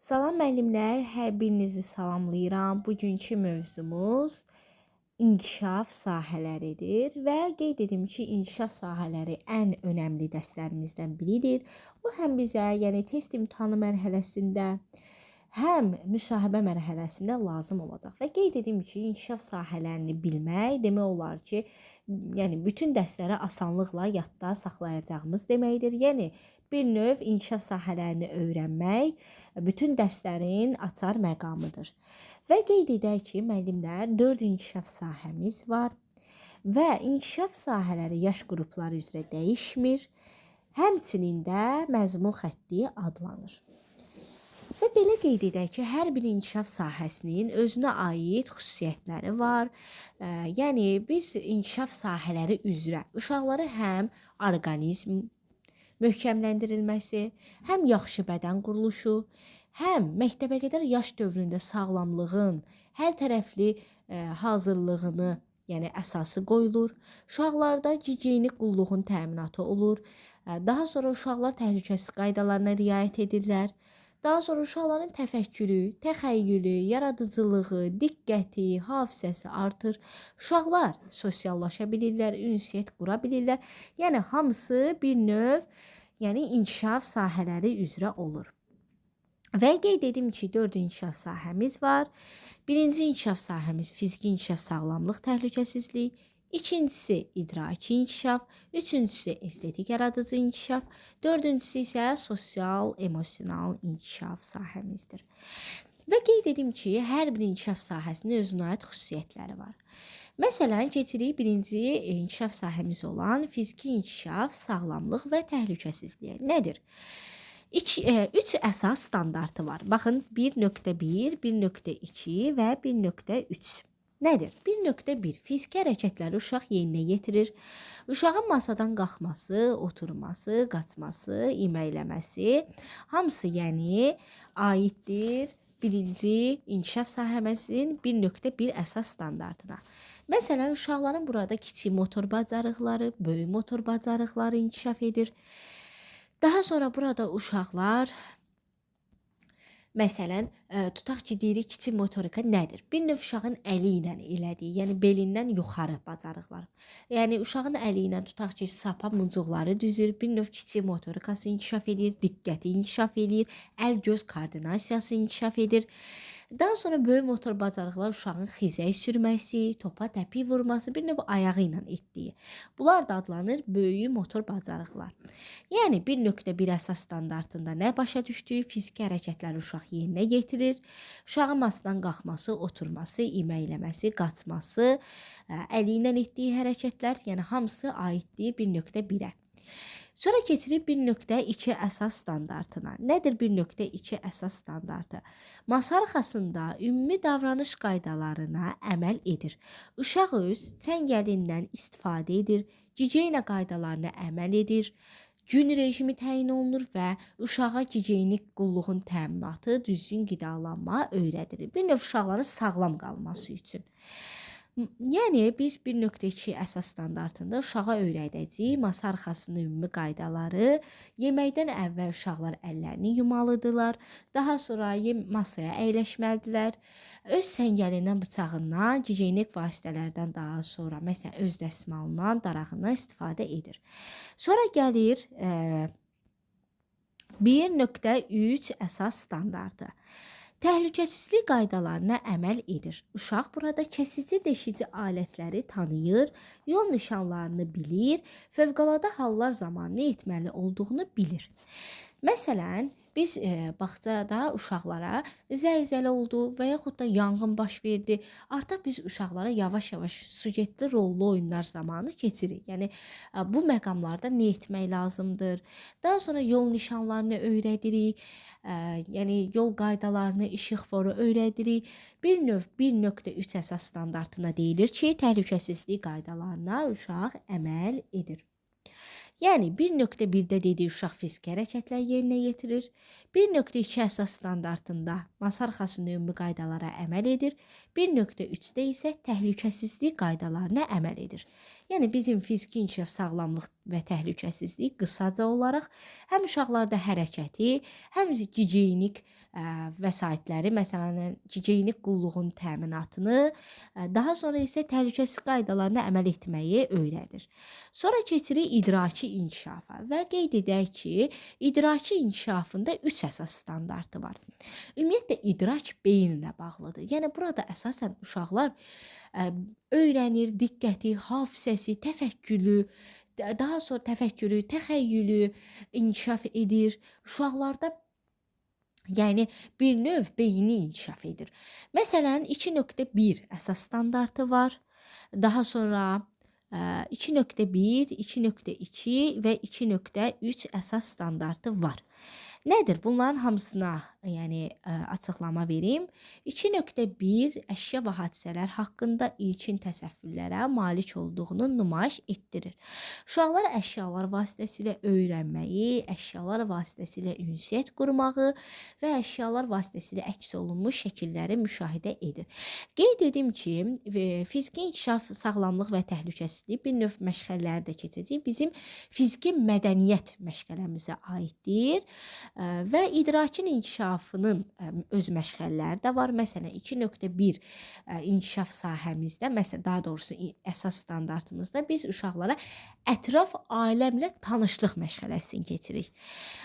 Salam müəllimlər, hər birinizi salamlayıram. Bugünkü mövzumuz inkişaf sahələridir və qeyd edim ki, inkişaf sahələri ən önəmli dərslərimizdən biridir. Bu həm bizə, yəni test imtahanı mərhələsində, həm müsahibə mərhələsində lazım olacaq. Və qeyd edim ki, inkişaf sahələrini bilmək demək olar ki, yəni bütün dərsləri asanlıqla yadda saxlayacağımız deməkdir. Yəni bir növ inkişaf sahələrini öyrənmək bütün dərslərin açar məqamıdır. Və qeyd edək ki, müəllimlər 4 inkişaf sahəmiz var və inkişaf sahələri yaş qrupları üzrə dəyişmir. Həmçinin də məzmun xətti adlanır. Və belə qeyd edək ki, hər bir inkişaf sahəsinin özünə aid xüsusiyyətləri var. Yəni biz inkişaf sahələri üzrə uşaqları həm orqanizm möhkəmləndirilməsi, həm yaxşı bədən quruluşu, həm məktəbəqədər yaş dövründə sağlamlığın hər tərəfli hazırlığını, yəni əsası qoyulur. Uşaqlarda gigiyenik qulluğun təminatı olur. Daha sonra uşaqlar təhlükəsizlik qaydalarına riayət edirlər. Daha sonra uşaqların təfəkkürü, təxəyyülü, yaradıcılığı, diqqəti, hafizəsi artır. Uşaqlar sosiallaşa bilirlər, ünsiyyət qura bilirlər. Yəni hamısı bir növ, yəni inkişaf sahələri üzrə olur. Və qeyd edim ki, 4 inkişaf sahəmiz var. Birinci inkişaf sahəmiz fiziki inkişaf, sağlamlıq, təhlükəsizlik. İkincisi idraki inkişaf, üçüncüsü estetik yaradıcı inkişaf, dördüncüsü isə sosial, emosional inkişaf sahəmizdir. Və qeyd edim ki, hər bir inkişaf sahəsinin özünə aid xüsusiyyətləri var. Məsələn, keçirik birinci inkişaf sahəmiz olan fiziki inkişaf, sağlamlıq və təhlükəsizlik. Nədir? 3 əsas standartı var. Baxın, 1.1, 1.2 və 1.3. Nədir? 1.1 fiziki hərəkətləri uşaq yerinə yetirir. Uşağın masadan qalxması, oturması, qaçması, iməkləməsi hamısı yəni aiddir birinci inkişaf sahəsinin 1.1 əsas standartına. Məsələn, uşaqların burada kiçik motor bacarıqları, böyük motor bacarıqları inkişaf edir. Daha sonra burada uşaqlar məsələn, tutaq ki, deyirik kiçik motorika nədir? Bir növ uşağın əli ilə elədiyi, yəni belindən yuxarı bacarıqlar. Yəni uşağın əli ilə tutaq ki, sapa muncuqları düzür, bir növ kiçik motorikası inkişaf edir, diqqəti inkişaf edir, əl-göz koordinasiyası inkişaf edir. Daha sonra böyük motor bacarıqlar uşağın xizək sürməsi, topa təpik vurması, bir növ ayağı ilə etdiyi. Bunlar da adlanır böyük motor bacarıqlar. Yəni 1.1 əsas standartında nə başa düşdüyü fiziki hərəkətləri uşaq yerinə yetirir. Uşağın masadan qalxması, oturması, iməkləməsi, qaçması, əli ilə etdiyi hərəkətlər, yəni hamısı aiddir 1.1-ə. Sonra keçirik 1.2 əsas standartına. Nədir 1.2 əsas standartı? Masa arxasında ümumi davranış qaydalarına əməl edir. Uşaq öz çəngəlindən istifadə edir, gigiyena qaydalarına əməl edir, gün rejimi təyin olunur və uşağa gigiyenik qulluğun təminatı, düzgün qidalanma öyrədilir. Bir növ uşaqların sağlam qalması üçün. Yəni biz 1.2 əsas standartında uşağa öyrədəcəyik masa arxasının ümumi qaydaları. Yeməkdən əvvəl uşaqlar əllərini yumalıdırlar. Daha sonra masaya əyləşməlidirlər. Öz səngəlindən, bıçağından, gigiyenik vasitələrdən daha sonra məsələn öz dəsmalından, darağından istifadə edir. Sonra gəlir 1.3 əsas standartı. Təhlükəsizlik qaydalarına əməl edir. Uşaq burada kəsici deşici alətləri tanıyır, yol nişanlarını bilir, fövqəladə hallar zamanı nə etməli olduğunu bilir. Məsələn, biz bağçada uşaqlara zəlzələ oldu və yaxud da yanğın baş verdi. Artıq biz uşaqlara yavaş-yavaş sujetli rollu oyunlar zamanı keçirik. Yəni bu məqamlarda nə etmək lazımdır? Daha sonra yol nişanlarını öyrədirik. Yəni yol qaydalarını, işıqforu öyrədirik. Bir növ 1.3 əsas standartına deyilir ki, təhlükəsizlik qaydalarına uşaq əməl edir. Yəni 1.1-də dediyi uşaq fiziki hərəkətlər yerinə yetirir. 1.2 əsas standartında masa arxasının ümumi qaydalara əməl edir. 1.3-də isə təhlükəsizlik qaydalarına əməl edir. Yəni bizim fiziki inkişaf, sağlamlıq və təhlükəsizlik qısaca olaraq həm uşaqlarda hərəkəti, həm gigiyenik vəsaitləri, məsələn, gigiyenik qulluğun təminatını, daha sonra isə təhlükəsizlik qaydalarına əməl etməyi öyrədir. Sonra keçirik idraki inkişafa və qeyd edək ki, idraki inkişafında 3 əsas standartı var. Ümumiyyətlə idrak beyinlə bağlıdır. Yəni burada əsasən uşaqlar öyrənir, diqqəti, hafizəsi, təfəkkürü, daha sonra təfəkkürü, təxəyyülü inkişaf edir. Uşaqlarda yəni bir növ beyni inkişaf edir. Məsələn, 2.1 əsas standartı var. Daha sonra 2.1, 2.2 və 2.3 əsas standartı var. Nədir? Bunların hamısına yəni açıqlama verim. 2.1 əşya və hadisələr haqqında ilkin təsəvvürlərə malik olduğunu nümayiş etdirir. Uşaqlar əşyalar vasitəsilə öyrənməyi, əşyalar vasitəsilə ünsiyyət qurmağı və əşyalar vasitəsilə əks olunmuş şəkilləri müşahidə edir. Qeyd edim ki, fiziki inkişaf, sağlamlıq və təhlükəsizlik bir növ məşğələləri də keçəcək. Bizim fiziki mədəniyyət məşğələmizə aiddir. Və idrakin inkişafının öz məşğələləri də var. Məsələn, 2.1 inkişaf sahəmizdə, məsələn, daha doğrusu əsas standartımızda biz uşaqlara ətraf aləmlə tanışlıq məşğələsini keçirik.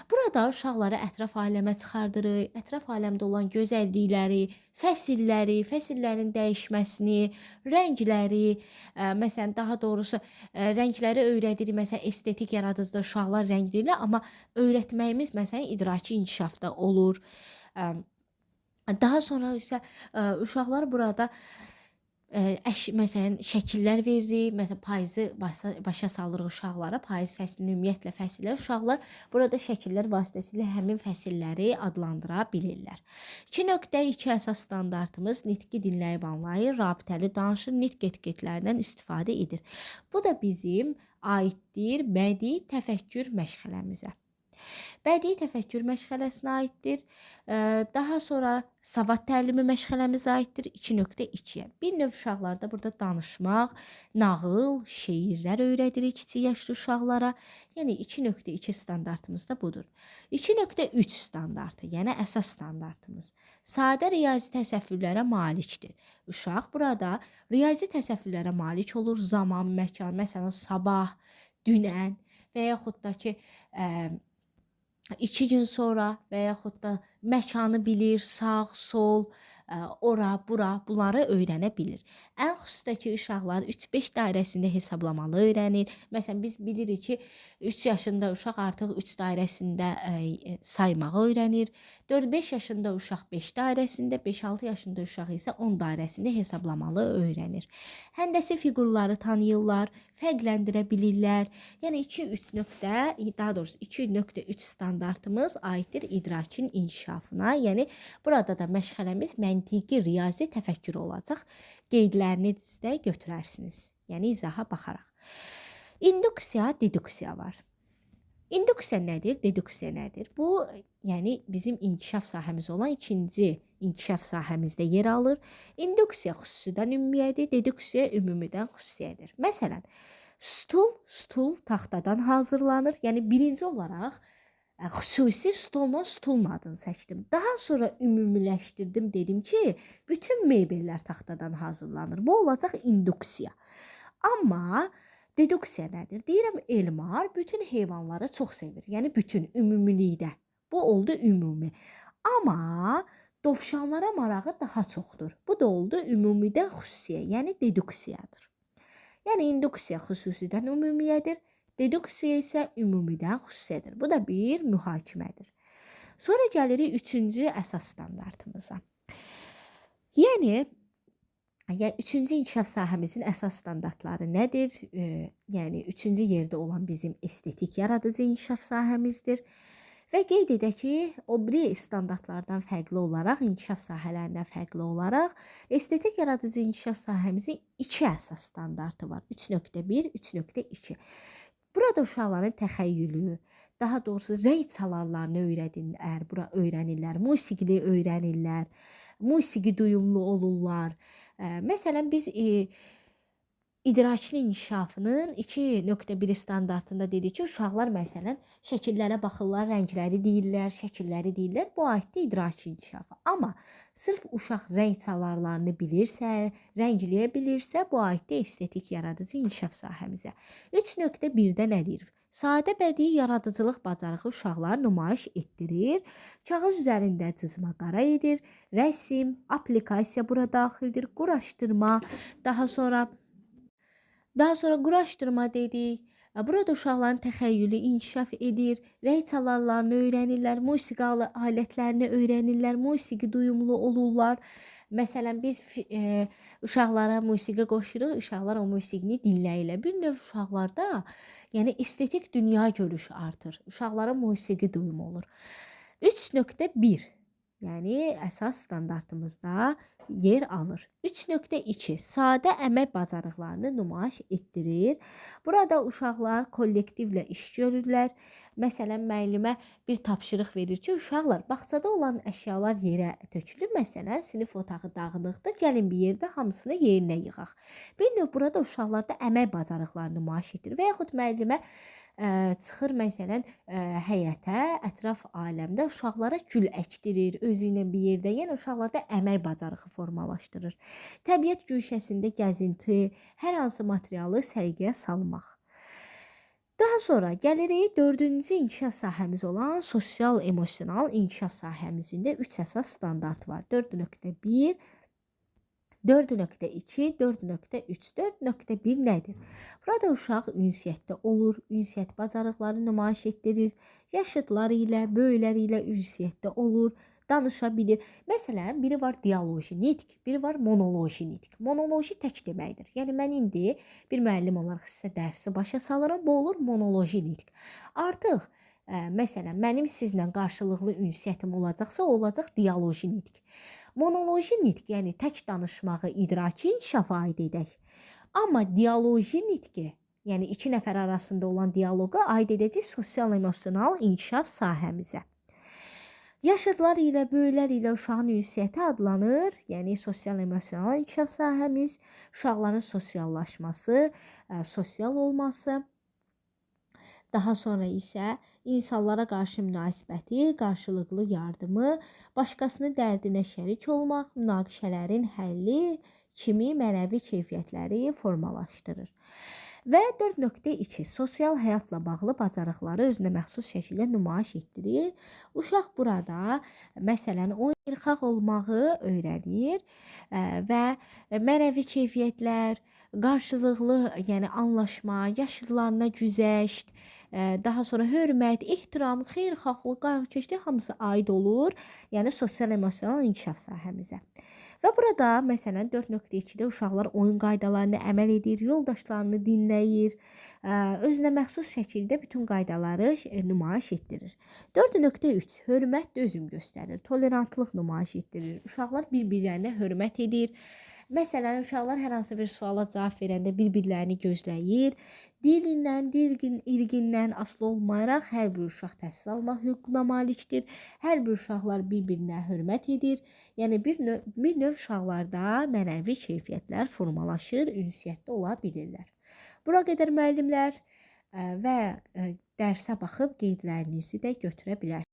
Burada uşaqlara ətraf aləmə çıxardırıq, ətraf aləmdə olan gözəllikləri, fəsilləri, fəsillərin dəyişməsini, rəngləri, məsələn, daha doğrusu rəngləri öyrədirik. Məsələn, estetik yaradıcıda uşaqlar rənglilər, amma öyrətməyimiz məsələn idraki inkişafda olur. Daha sonra isə uşaqlar burada məsələn şəkillər veririk. Məsələn, payızı başa salırıq uşaqlara. Payız fəslini ümumiyyətlə fəsillər. Uşaqlar burada şəkillər vasitəsilə həmin fəsilləri adlandıra bilirlər. 2.2 əsas standartımız nitqi dinləyib anlayır, rabitəli danışır, nitq etiketlərindən istifadə edir. Bu da bizim aiddir bədii təfəkkür məşğələmizə. Bədii təfəkkür məşğələsinə aiddir. Daha sonra savad təlimi məşğələmizə aiddir 2.2-yə. Bir növ uşaqlarda burada danışmaq, nağıl, şeirlər öyrədirik kiçik yaşlı uşaqlara. Yəni 2.2 standartımız da budur. 2.3 standartı, yəni əsas standartımız. Sadə riyazi təsəvvürlərə malikdir. Uşaq burada riyazi təsəvvürlərə malik olur. Zaman, məkan, məsələn sabah, dünən və yaxud da ki 2 gün sonra və yaxud da məkanı bilir, sağ, sol, ora, bura, bunları öyrənə bilir. Ən xüsusilə ki, uşaqlar 3-5 dairəsində hesablamalı öyrənir. Məsələn, biz bilirik ki, 3 yaşında uşaq artıq 3 dairəsində saymağı öyrənir. 4-5 yaşında uşaq 5 dairəsində, 5-6 yaşında uşaq isə 10 dairəsində hesablamalı öyrənir. Həndəsi fiqurları tanıyırlar, fərqləndirə bilirlər. Yəni 2.3 standartımız aiddir idrakin inkişafına. Yəni burada da məşğələmiz məntiqi riyazi təfəkkür olacaq. Qeydlərini də götürərsiniz. Yəni izaha baxaraq. İnduksiya, deduksiya var. İnduksiya nədir? Deduksiya nədir? Bu, yəni bizim inkişaf sahəmiz olan ikinci inkişaf sahəmizdə yer alır. İnduksiya xüsusidən ümumiyyədir, deduksiya ümumidən xüsusiyyədir. Məsələn, stul taxtadan hazırlanır. Yəni birinci olaraq xüsusi stoldan stulun adını seçdim. Daha sonra ümumiləşdirdim, dedim ki, bütün mebellər taxtadan hazırlanır. Bu olacaq induksiya. Amma deduksiya nədir? Deyirəm, Elmar bütün heyvanları çox sevir. Yəni bütün ümumilikdə. Bu oldu ümumi. Amma dovşanlara marağı daha çoxdur. Bu da oldu ümumidən xüsusiyə, yəni deduksiyadır. Yəni induksiya xüsusidən ümumiyyədir. Deduksiya isə ümumidən xüsusiyyədir. Bu da bir mühakimədir. Sonra gəlirik 3-cü əsas standartımıza. Yəni 3-cü inkişaf sahəmizin əsas standartları nədir? Yəni 3-cü yerdə olan bizim estetik yaradıcı inkişaf sahəmizdir. Və qeyd edək ki, o biri standartlardan fərqli olaraq, inkişaf sahələrindən fərqli olaraq, estetik yaradıcı inkişaf sahəmizin 2 əsas standartı var. 3.1, 3.2. Burada uşaqların təxəyyülü, daha doğrusu rəng çalarlarını öyrənirlər, musiqili öyrənirlər, musiqi duyumlu olurlar. Məsələn, biz İdrakin inkişafının 2.1 standartında dedik ki, uşaqlar məsələn şəkillərə baxırlar, rəngləri deyirlər, şəkilləri deyirlər. Bu aiddir idraki inkişafa. Amma sırf uşaq rəng çalarlarını bilirsə, rəngləyə bilirsə, bu aiddir estetik yaradıcı inkişaf sahəmizə. 3.1-də nə deyir? Sadə bədii yaradıcılıq bacarığı uşaqlar nümayiş etdirir. Kağız üzərində cızma qara edir. Rəsm, aplikasiya bura daxildir. Quraşdırma, daha sonra quraşdırma dedik. Burada uşaqların təxəyyülü inkişaf edir, rəng çalarlarını öyrənirlər, musiqi alətlərini öyrənirlər, musiqi duyumlu olurlar. Məsələn, biz uşaqlara musiqi qoşuruq, uşaqlar o musiqini dinləyirlər. Bir növ uşaqlarda, yəni estetik dünya görüşü artır. Uşaqlara musiqi duyumu olur. 3.1, yəni əsas standartımızda yer alır. 3.2 sadə əmək bacarıqlarını nümayiş etdirir. Burada uşaqlar kollektivlə iş görürlər. Məsələn, müəllimə bir tapşırıq verir ki, uşaqlar bağçada olan əşyalar yerə tökülür. Məsələn, sinif otağı dağınıqdır, gəlin bir yerdə hamısını yerinə yığaq. Bir növ burada uşaqlarda əmək bacarıqlarını nümayiş etdirir. Və yaxud müəllimə çıxır məsələn həyətə, ətraf aləmdə uşaqlara gül əkdirir, özü ilə bir yerdə. Yəni uşaqlarda əmək bacarığı formalaşdırır. Təbiət güşəsində gəzinti, hər hansı materialı səliqəyə salmaq. Daha sonra gəlirik 4-cü inkişaf sahəmiz olan sosial-emosional inkişaf sahəmizində 3 əsas standart var. 4.1, 4.2, 4.3, 4.1 nədir? Burada uşaq ünsiyyətdə olur, ünsiyyət bacarıqları nümayiş etdirir, yaşıdları ilə, böyükləri ilə ünsiyyətdə olur, danışa bilir. Məsələn, biri var dialoji nitq, biri var monoloji nitq. Monoloji tək deməkdir. Yəni, mən indi bir müəllim olaraq sizə dərsi başa salıram, bu olur monoloji nitq. Artıq, məsələn, mənim sizlə qarşılıqlı ünsiyyətim olacaqsa, olacaq dialoji nitq. Monoloji nitq, yəni tək danışmağı idraki inkişafa aid edək. Amma dialoji nitqi, yəni iki nəfər arasında olan dialoqa aid edəcək sosial-emosional inkişaf sahəmizə. Yaşıdlar ilə, böyüklər ilə uşağın ünsiyyəti adlanır. Yəni sosial-emosional inkişaf sahəmiz, uşaqların sosiallaşması, sosial olması. Daha sonra isə insanlara qarşı münasibəti, qarşılıqlı yardımı, başqasının dərdinə şərik olmaq, münaqişələrin həlli kimi mənəvi keyfiyyətləri formalaşdırır. Və 4.2 sosial həyatla bağlı bacarıqları özünə məxsus şəkildə nümayiş etdirir. Uşaq burada məsələn oyunxaq olmağı öyrənir və mənəvi keyfiyyətlər, qarşılıqlı, yəni anlaşma, yaşıdlarına güzəşt, daha sonra hörmət, ehtiram, xeyirxahlıq, qayğıkeşlik hamısı aid olur, yəni sosial-emosional inkişaf sahəmizə. Və burada məsələn 4.2-də uşaqlar oyun qaydalarına əməl edir, yoldaşlarını dinləyir, özünə məxsus şəkildə bütün qaydaları nümayiş etdirir. 4.3 hörmət, dözüm göstərir, tolerantlıq nümayiş etdirir. Uşaqlar bir-birlərinə hörmət edir. Məsələn, uşaqlar hər hansı bir suala cavab verəndə bir-birlərini gözləyir. Dilindən, irqindən asılı olmayaraq hər bir uşaq təhsil almaq hüququna malikdir. Hər bir uşaqlar bir-birinə hörmət edir. Yəni bir növ uşaqlarda mənəvi keyfiyyətlər formalaşır, ünsiyyətdə ola bilirlər. Bura qədər müəllimlər və dərsə baxıb qeydlərinizi də götürə bilərsiniz.